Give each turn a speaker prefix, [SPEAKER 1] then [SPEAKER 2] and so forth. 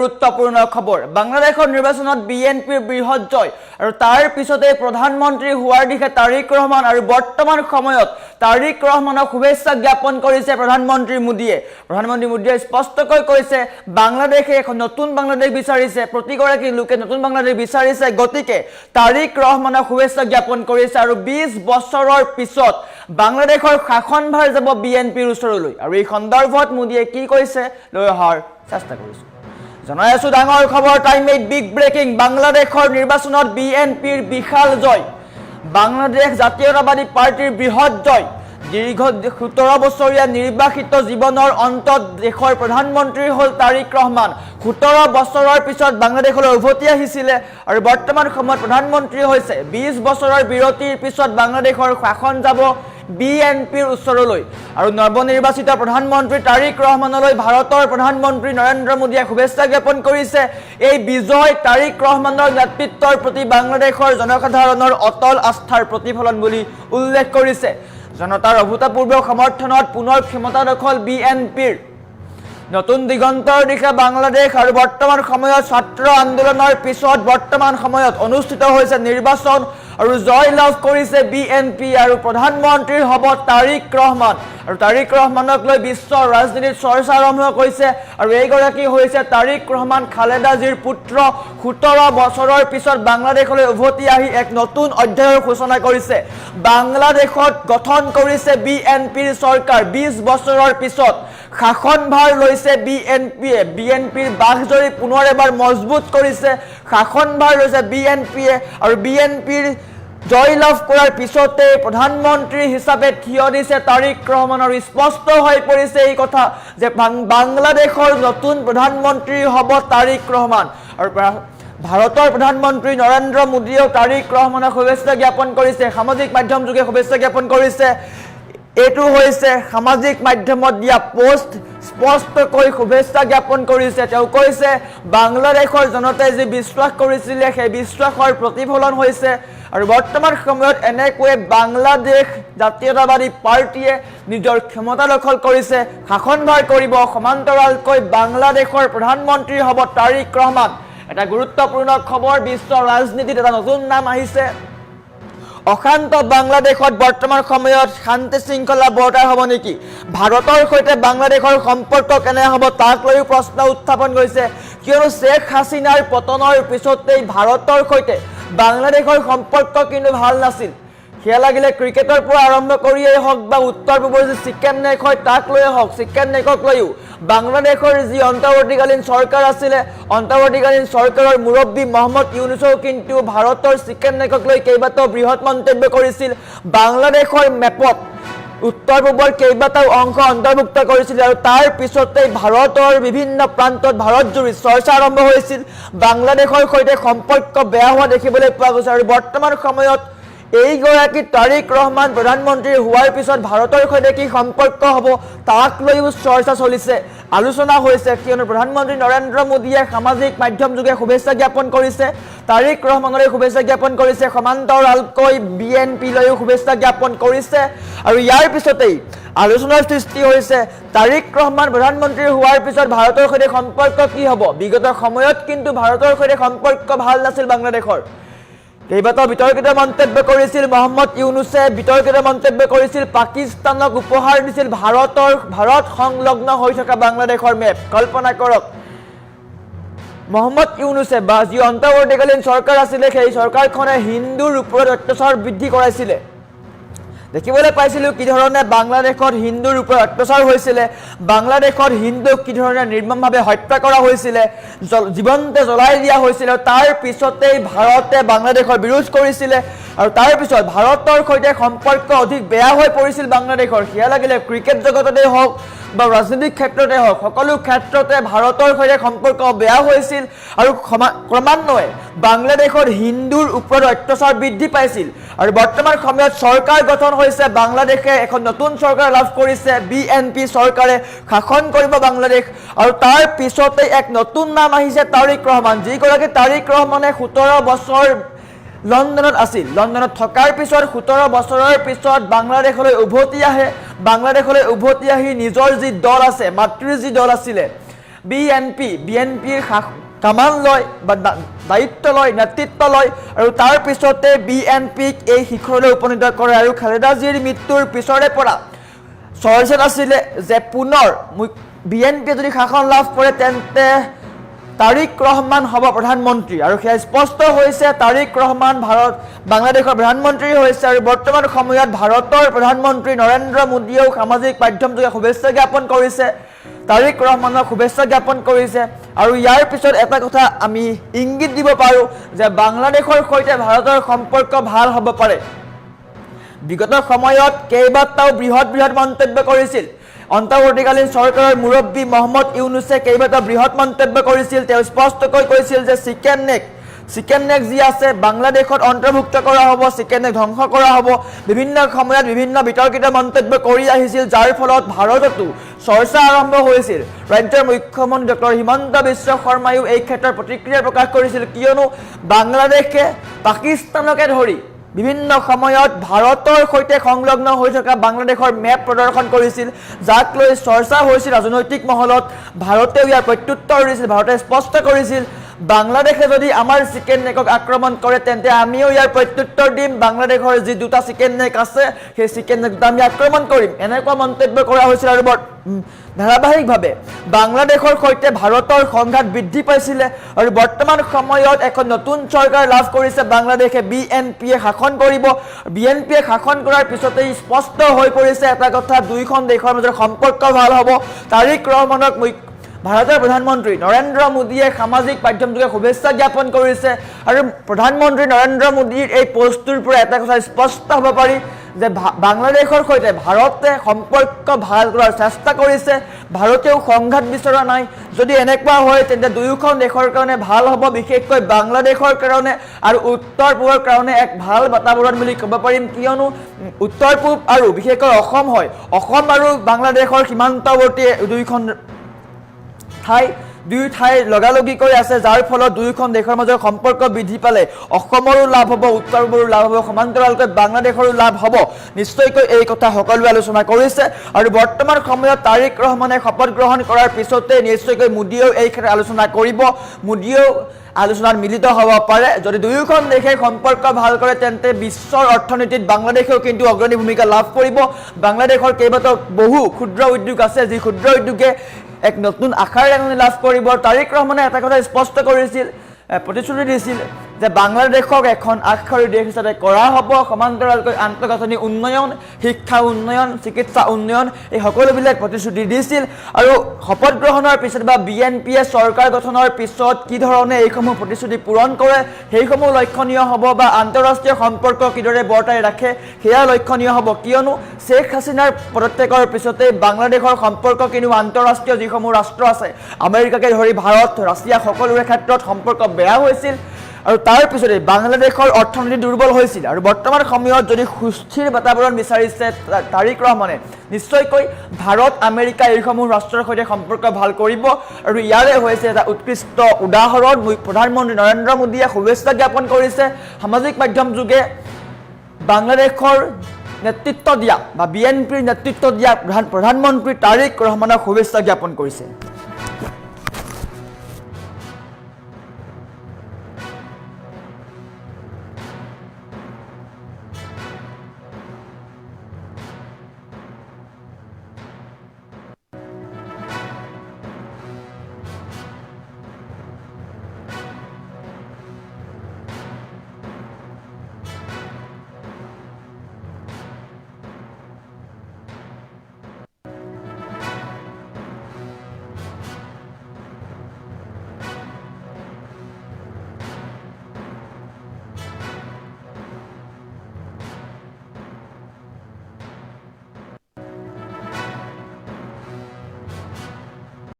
[SPEAKER 1] গুৰুত্বপূৰ্ণ খবৰ বাংলাদেশৰ নিৰ্বাচনত বিএনপিৰ বৃহৎ জয় আৰু তাৰ পিছতে প্ৰধানমন্ত্ৰী হোৱাৰ দিশে তাৰিক ৰহমান আৰু বৰ্তমান সময়ত তাৰিক ৰহমানক শুভেচ্ছা জ্ঞাপন কৰিছে প্ৰধানমন্ত্ৰী মোদীয়ে স্পষ্টকৈ কৈছে বাংলাদেশে এখন নতুন বাংলাদেশ বিচাৰিছে প্ৰতিগৰাকী লোকে নতুন বাংলাদেশ বিচাৰিছে গতিকে তাৰিক ৰহমানক শুভেচ্ছা জ্ঞাপন কৰিছে আৰু 20 বছৰৰ পিছত বাংলাদেশৰ শাসনভাৰ যাব বিএনপিৰ ওচৰলৈ আৰু এই সন্দৰ্ভত মোদীয়ে কি কৈছে লৈ অহাৰ চেষ্টা কৰিছে জনাই আছো ডাঙৰ খবৰ টাইম এইট বিগ ব্ৰেকিং বাংলাদেশৰ নিৰ্বাচনত বিএনপিৰ বিশাল জয় বাংলাদেশ জাতীয়তাবাদী পাৰ্টিৰ বৃহৎ জয় দীৰ্ঘ 17 বছৰীয়া নিৰ্বাসিত জীৱনৰ অন্তত দেশৰ প্ৰধানমন্ত্ৰী হ'ল তাৰিক ৰহমান 17 বছৰৰ পিছত বাংলাদেশলৈ উভতি আহিছিল আৰু বৰ্তমান সময়ত প্ৰধানমন্ত্ৰী হৈছে 20 বছৰৰ বিৰতিৰ পিছত বাংলাদেশৰ শাসন যাব বিএনপিৰ ওচৰলৈ আৰু নৱনিৰ্বাচিত প্ৰধানমন্ত্ৰী তাৰিক ৰহমানলৈ ভাৰতৰ প্ৰধানমন্ত্ৰী নৰেন্দ্ৰ মোদীয়ে শুভেচ্ছা জ্ঞাপন কৰিছে এই বিজয় তাৰিক ৰহমানৰ নেতৃত্বৰ প্ৰতি বাংলাদেশৰ জনসাধাৰণৰ অটল আস্থাৰ প্ৰতিফলন বুলি উল্লেখ কৰিছে জনতাৰ অভূতপূৰ্ব সমৰ্থনত পুনৰ ক্ষমতা দখল বিএনপিৰ নতুন দিগন্তৰ দিশে বাংলাদেশ আৰু বৰ্তমান সময়ত ছাত্ৰ আন্দোলনৰ পিছত বৰ্তমান সময়ত অনুষ্ঠিত হৈছে নিৰ্বাচন আৰু জয় লাভ কৰিছে বিএনপি আৰু প্ৰধানমন্ত্ৰী হ'ব তাৰিক ৰহমান আৰু তাৰিক ৰহমানক লৈ বিশ্ব ৰাজনীতিত চৰ্চা আৰম্ভ কৰিছে আৰু এইগৰাকী হৈছে তাৰিক ৰহমান খালেদা জিৰ পুত্ৰ 17 বছৰৰ পিছত বাংলাদেশলৈ উভতি আহি এক নতুন অধ্যায়ৰ সূচনা কৰিছে বাংলাদেশত গঠন কৰিছে বিএনপিৰ চৰকাৰ 20 বছৰৰ পিছত শাসনভাৰ লৈছে বিএনপিৰ বাঘজৰী পুনৰ এবাৰ মজবুত কৰিছে শাসনভাৰ লৈছে বিএনপিয়ে আৰু বিএনপিৰ জয় লাভ কৰাৰ পিছতে প্ৰধানমন্ত্ৰী হিচাপে থিয় দিছে তাৰিক ৰহমান আৰু স্পষ্ট হৈ পৰিছে এই কথা যে বাংলাদেশৰ নতুন প্ৰধানমন্ত্ৰী হ'ব তাৰিক ৰহমান আৰু ভাৰতৰ প্ৰধানমন্ত্ৰী নৰেন্দ্ৰ মোদীয়েও তাৰিক ৰহমানক শুভেচ্ছা জ্ঞাপন কৰিছে সামাজিক মাধ্যম যোগে শুভেচ্ছা জ্ঞাপন কৰিছে এটো হৈছে সামাজিক মাধ্যমত দিয়া পোষ্ট স্পষ্টকৈ শুভেচ্ছা জ্ঞাপন কৰিছে তেওঁ কৈছে বাংলাদেশৰ জনতাই যে বিশ্বাস কৰিছিল সেই বিশ্বাসৰ প্ৰতিফলন হৈছে আৰু বৰ্তমান সময়ত এনেকৈ বাংলাদেশ জাতীয়তাবাদী পাৰ্টিয়ে নিজৰ ক্ষমতা দখল কৰিছে শাসনভাৰ কৰিব সমান্তৰালকৈ বাংলাদেশৰ প্ৰধানমন্ত্ৰী হ'ব তাৰিক ৰহমান এটা গুৰুত্বপূৰ্ণ খবৰ বিশ্ব ৰাজনীতিত এটা নতুন নাম আহিছে অশান্ত বাংলাদেশত বৰ্তমান সময়ত শান্তি শৃংখলা বৰ্তাই হ'ব নেকি ভাৰতৰ সৈতে বাংলাদেশৰ সম্পৰ্ক কেনে হ'ব তাক লৈ প্ৰশ্ন উত্থাপন কৰিছে কিয়নো শেখ হাছিনাৰ পতনৰ পিছতেই ভাৰতৰ সৈতে বাংলাদেশৰ সম্পৰ্ক কিন্তু ভাল নাছিল খেলা লাগিলে ক্ৰিকেটৰ পৰা আৰম্ভ কৰিয়েই হওক বা উত্তৰ পূবৰ যি চিকেন নেক হয় তাক লৈ হওক চিকেন নেকক লৈও বাংলাদেশৰ যি অন্তৰ্বৰ্তীকালীন চৰকাৰ আছিলে অন্তৰ্বৰ্তীকালীন চৰকাৰৰ মুৰব্বী মহম্মদ ইউনুছেও কিন্তু ভাৰতৰ চিকেন নেকক লৈ কেইবাটাও বৃহৎ মন্তব্য কৰিছিল বাংলাদেশৰ মেপত উত্তৰ পূবৰ কেইবাটাও অংশ অন্তৰ্ভুক্ত কৰিছিল আৰু তাৰ পিছতেই ভাৰতৰ বিভিন্ন প্ৰান্তত ভাৰত জুৰি চৰ্চা আৰম্ভ হৈছিল বাংলাদেশৰ সৈতে সম্পৰ্ক বেয়া হোৱা দেখিবলৈ পোৱা গৈছে আৰু বৰ্তমান সময়ত এইগৰাকী তাৰিক ৰহমান প্ৰধানমন্ত্ৰী হোৱাৰ পিছত ভাৰতৰ সৈতে কি সম্পৰ্ক হ'ব তাক লৈও চৰ্চা চলিছে আলোচনা হৈছে কিয়নো প্ৰধানমন্ত্ৰী নৰেন্দ্ৰ মোদীয়ে সামাজিক মাধ্যম যোগে শুভেচ্ছা জ্ঞাপন কৰিছে তাৰিক ৰহমানলৈ শুভেচ্ছা জ্ঞাপন কৰিছে সমান্তৰালকৈ বিএনপি লৈও শুভেচ্ছা জ্ঞাপন কৰিছে আৰু ইয়াৰ পিছতেই আলোচনাৰ সৃষ্টি হৈছে তাৰিক ৰহমান প্ৰধানমন্ত্ৰী হোৱাৰ পিছত ভাৰতৰ সৈতে সম্পৰ্ক কি হ'ব বিগত সময়ত কিন্তু ভাৰতৰ সৈতে সম্পৰ্ক ভাল নাছিল বাংলাদেশৰ কেইবাটাও বিতৰ্কিত মন্তব্য কৰিছিল মহম্মদ ইউনুছে বিতৰ্কিত মন্তব্য কৰিছিল পাকিস্তানক উপহাৰ দিছিল ভাৰত সংলগ্ন হৈ থকা বাংলাদেশৰ মেপ কল্পনা কৰক মহম্মদ ইউনুছে বা যি অন্তৰ্বৰ্তীকালীন চৰকাৰ আছিলে সেই চৰকাৰখনে হিন্দুৰ ওপৰত অত্যাচাৰ বৃদ্ধি কৰাইছিলে দেখিবলৈ পাইছিলোঁ কি ধৰণে বাংলাদেশত হিন্দুৰ ওপৰত অত্যাচাৰ হৈছিলে বাংলাদেশত হিন্দুক কি ধৰণে নিৰ্মমভাৱে হত্যা কৰা হৈছিলে জীৱনতে জ্বলাই দিয়া হৈছিল তাৰ পিছতেই ভাৰতে বাংলাদেশৰ বিৰোধ কৰিছিলে আৰু তাৰ পিছত ভাৰতৰ সৈতে সম্পৰ্ক অধিক বেয়া হৈ পৰিছিল বাংলাদেশৰ সেয়া লাগিলে ক্ৰিকেট জগততে হওক বা ৰাজনৈতিক ক্ষেত্ৰতে হওক সকলো ক্ষেত্ৰতে ভাৰতৰ সৈতে সম্পৰ্ক বেয়া হৈছিল আৰু ক্ৰমান্বয়ে বাংলাদেশৰ হিন্দুৰ ওপৰত অত্যাচাৰ বৃদ্ধি পাইছিল আৰু বৰ্তমান সময়ত চৰকাৰ গঠন হৈছে বাংলাদেশে এখন নতুন চৰকাৰ লাভ কৰিছে বিএনপি চৰকাৰে শাসন কৰিব বাংলাদেশ আৰু তাৰ পিছতে এক নতুন নাম আহিছে তাৰিক ৰহমান যিগৰাকী তাৰিক ৰহমানে 17 বছৰ লণ্ডনত আছিল লণ্ডনত থকাৰ পিছত 17 বছৰৰ পিছত বাংলাদেশলৈ উভতি আহে বাংলাদেশলৈ উভতি আহি নিজৰ যি দল আছে মাতৃৰ যি দল আছিল বিএনপিৰ কামান লয় বা দায়িত্ব লয়, নেতৃত্ব লয় আৰু তাৰ পিছতে বিএনপিক এই শিখৰলৈ উপনীত কৰে। আৰু খালেদা জিয়াৰ মৃত্যুৰ পিছৰে পৰা চৰ্চাত আছিলে যে পুনৰ বিএনপিয়ে যদি শাসন লাভ কৰে তেন্তে তাৰিক ৰহমান হ'ব প্ৰধানমন্ত্ৰী, আৰু সেয়া স্পষ্ট হৈছে। তাৰিক ৰহমান বাংলাদেশৰ প্ৰধানমন্ত্ৰী হৈছে, আৰু বৰ্তমান সময়ত ভাৰতৰ প্ৰধানমন্ত্ৰী নৰেন্দ্ৰ মোদীয়েও সামাজিক মাধ্যমযোগে শুভেচ্ছা জ্ঞাপন কৰিছে, তাৰিক ৰহমানক শুভেচ্ছা জ্ঞাপন কৰিছে। আৰু ইয়াৰ পিছত এটা কথা আমি ইংগিত দিব পাৰোঁ যে বাংলাদেশৰ সৈতে ভাৰতৰ সম্পৰ্ক ভাল হ'ব পাৰে। বিগত সময়ত কেইবাটাও বৃহৎ মন্তব্য কৰিছিল অন্তৰ্বৰ্তীকালীন চৰকাৰৰ মুৰব্বী মহম্মদ ইউনুছে, কেইবাটাও বৃহৎ মন্তব্য কৰিছিল। তেওঁ স্পষ্টকৈ কৈছিল যে চিকেন নেক যি আছে বাংলাদেশত অন্তৰ্ভুক্ত কৰা হ'ব, চিকেন নেক ধ্বংস কৰা হ'ব। বিভিন্ন সময়ত বিভিন্ন বিতৰ্কিত মন্তব্য কৰি আহিছিল, যাৰ ফলত ভাৰততো চৰ্চা আৰম্ভ হৈছিল। ৰাজ্যৰ মুখ্যমন্ত্ৰী ডক্টৰ হিমন্ত বিশ্ব শৰ্মায়ো এই ক্ষেত্ৰত প্ৰতিক্ৰিয়া প্ৰকাশ কৰিছিল, কিয়নো বাংলাদেশে পাকিস্তানকে ধৰি বিভিন্ন সময়ত ভাৰতৰ সৈতে সংলগ্ন হৈ থকা বাংলাদেশৰ মেপ প্ৰদৰ্শন কৰিছিল, যাক লৈ চৰ্চা হৈছিল ৰাজনৈতিক মহলত। ভাৰতেও ইয়াৰ প্ৰত্যুত্তৰ দিছিল। ভাৰতে স্পষ্ট কৰিছিল বাংলাদেশে যদি আমাৰ চিকেন নেকক আক্ৰমণ কৰে তেন্তে আমিও ইয়াৰ প্ৰত্যুত্তৰ দিম। বাংলাদেশৰ যি দুটা চিকেন নেক আছে সেই চিকেন নেক দুটা আমি আক্ৰমণ কৰিম, এনেকুৱা মন্তব্য কৰা হৈছিল। আৰু ধাৰাবাহিকভাৱে বাংলাদেশৰ সৈতে ভাৰতৰ সংঘাত বৃদ্ধি পাইছিলে। আৰু বৰ্তমান সময়ত এখন নতুন চৰকাৰ লাভ কৰিছে বাংলাদেশে, বিএনপিয়ে শাসন কৰিব। বিএনপিয়ে শাসন কৰাৰ পিছতেই স্পষ্ট হৈ পৰিছে এটা কথা, দুয়োখন দেশৰ মাজৰ সম্পৰ্ক ভাল হ'ব। তাৰিক ৰহমানক ভাৰতৰ প্ৰধানমন্ত্ৰী নৰেন্দ্ৰ মোদীয়ে সামাজিক মাধ্যমযোগে শুভেচ্ছা জ্ঞাপন কৰিছে। আৰু প্ৰধানমন্ত্ৰী নৰেন্দ্ৰ মোদীৰ এই পোষ্টটোৰ পৰা এটা কথা স্পষ্ট হ'ব পাৰি যে বাংলাদেশৰ সৈতে ভাৰতে সম্পৰ্ক ভাল কৰাৰ চেষ্টা কৰিছে, ভাৰতেও সংঘাত বিচৰা নাই। যদি এনেকুৱা হয় তেন্তে দুয়োখন দেশৰ কাৰণে ভাল হ'ব, বিশেষকৈ বাংলাদেশৰ কাৰণে আৰু উত্তৰ পূবৰ কাৰণে এক ভাল বাতাবৰণ বুলি ক'ব পাৰিম, কিয়নো উত্তৰ পূব আৰু বিশেষকৈ অসম হয়, অসম আৰু বাংলাদেশৰ সীমান্তৱৰ্তী দুই ঠাই লগালগিকৈ আছে, যাৰ ফলত দুয়োখন দেশৰ মাজৰ সম্পৰ্ক বৃদ্ধি পালে অসমৰো লাভ হ'ব, উত্তৰ পূবৰো লাভ হ'ব, সমান্তৰালকৈ বাংলাদেশৰো লাভ হ'ব। নিশ্চয়কৈ এই কথা সকলোৱে আলোচনা কৰিছে। আৰু বৰ্তমান সময়ত তাৰিক ৰহমানে শপত গ্ৰহণ কৰাৰ পিছতে নিশ্চয়কৈ মোদীয়েও এই ক্ষেত্ৰত আলোচনা কৰিব, মোদীয়েও আলোচনাত মিলিত হ'ব পাৰে। যদি দুয়োখন দেশে সম্পৰ্ক ভাল কৰে তেন্তে বিশ্বৰ অৰ্থনীতিত বাংলাদেশেও কিন্তু অগ্ৰণী ভূমিকা লাভ কৰিব। বাংলাদেশৰ কেইবাটাও বহু ক্ষুদ্ৰ উদ্যোগ আছে, যি ক্ষুদ্ৰ উদ্যোগে এক নতুন আশাৰ ৰেঙনি লাভ কৰিব। তাৰিক ৰহমানে এটা কথা স্পষ্ট কৰিছিল, প্ৰতিশ্ৰুতি দিছিল যে বাংলাদেশক এখন আগশাৰীৰ দেশ হিচাপে কৰা হ'ব, সমান্তৰালকৈ আন্তঃগাঁথনি উন্নয়ন, শিক্ষা উন্নয়ন, চিকিৎসা উন্নয়ন, এই সকলোবিলাক প্ৰতিশ্ৰুতি দিছিল। আৰু শপত গ্ৰহণৰ পিছত বা বিএনপিয়ে চৰকাৰ গঠনৰ পিছত কি ধৰণে এইসমূহ প্ৰতিশ্ৰুতি পূৰণ কৰে সেইসমূহ লক্ষণীয় হ'ব, বা আন্তঃৰাষ্ট্ৰীয় সম্পৰ্ক কিদৰে বৰ্তাই ৰাখে সেয়া লক্ষণীয় হ'ব, কিয়নো শ্বেখ হাছিনাৰ পদত্যাগৰ পিছতেই বাংলাদেশৰ সম্পৰ্ক কিন্তু আন্তঃৰাষ্ট্ৰীয় যিসমূহ ৰাষ্ট্ৰ আছে, আমেৰিকাকে ধৰি ভাৰত, ৰাছিয়া, সকলোৰে ক্ষেত্ৰত সম্পৰ্ক বেয়া হৈছিল। আৰু তাৰ পিছতে বাংলাদেশৰ অৰ্থনীতি দুৰ্বল হৈছিল। আৰু বৰ্তমান সময়ত যদি সুস্থিৰ বাতাবৰণ বিচাৰিছে তাৰিক ৰহমানে, নিশ্চয়কৈ ভাৰত, আমেৰিকা এইসমূহ ৰাষ্ট্ৰৰ সৈতে সম্পৰ্ক ভাল কৰিব। আৰু ইয়াৰে হৈছে এটা উৎকৃষ্ট উদাহৰণ, প্ৰধানমন্ত্ৰী নৰেন্দ্ৰ মোদীয়ে শুভেচ্ছা জ্ঞাপন কৰিছে সামাজিক মাধ্যম যোগে বাংলাদেশৰ নেতৃত্ব দিয়া বা বিএনপিৰ নেতৃত্ব দিয়া প্ৰধানমন্ত্ৰী তাৰিক ৰহমানক শুভেচ্ছা জ্ঞাপন কৰিছে।